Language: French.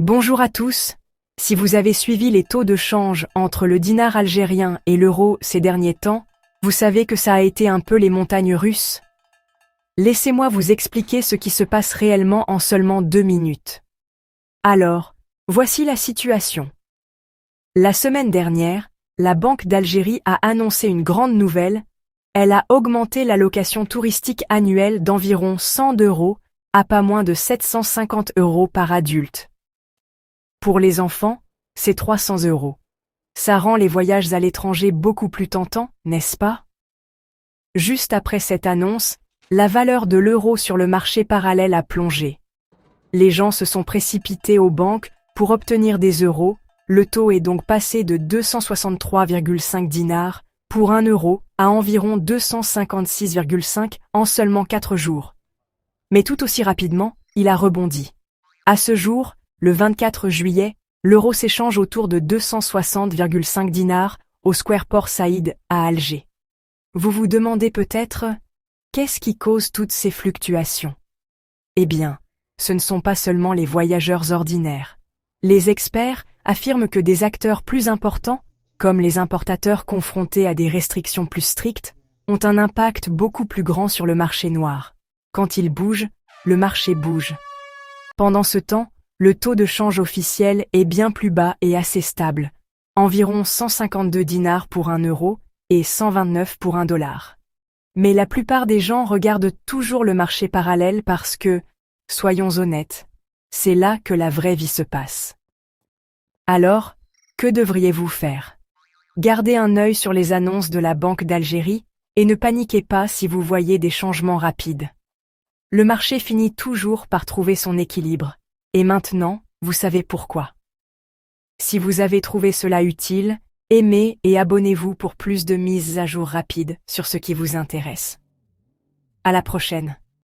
Bonjour à tous. Si vous avez suivi les taux de change entre le dinar algérien et l'euro ces derniers temps, vous savez que ça a été un peu les montagnes russes. Laissez-moi vous expliquer ce qui se passe réellement en seulement 2 minutes. Alors, voici la situation. La semaine dernière, la Banque d'Algérie a annoncé une grande nouvelle. Elle a augmenté l'allocation touristique annuelle d'environ 100 € à pas moins de 750 € par adulte. Pour les enfants, c'est 300 €. Ça rend les voyages à l'étranger beaucoup plus tentants, n'est-ce pas? Juste après cette annonce, la valeur de l'euro sur le marché parallèle a plongé. Les gens se sont précipités aux banques pour obtenir des euros. Le taux est donc passé de 263,5 dinars pour 1 euro à environ 256,5 en seulement 4 jours. Mais tout aussi rapidement, il a rebondi. À ce jour, le 24 juillet, l'euro s'échange autour de 260,5 dinars au Square Port Saïd à Alger. Vous vous demandez peut-être, qu'est-ce qui cause toutes ces fluctuations? Eh bien, ce ne sont pas seulement les voyageurs ordinaires. Les experts affirment que des acteurs plus importants, comme les importateurs confrontés à des restrictions plus strictes, ont un impact beaucoup plus grand sur le marché noir. Quand ils bougent, le marché bouge. Pendant ce temps, le taux de change officiel est bien plus bas et assez stable, environ 152 dinars pour 1 euro et 129 pour 1 dollar. Mais la plupart des gens regardent toujours le marché parallèle parce que, soyons honnêtes, c'est là que la vraie vie se passe. Alors, que devriez-vous faire? Gardez un œil sur les annonces de la Banque d'Algérie et ne paniquez pas si vous voyez des changements rapides. Le marché finit toujours par trouver son équilibre, et maintenant, vous savez pourquoi. Si vous avez trouvé cela utile, aimez et abonnez-vous pour plus de mises à jour rapides sur ce qui vous intéresse. À la prochaine.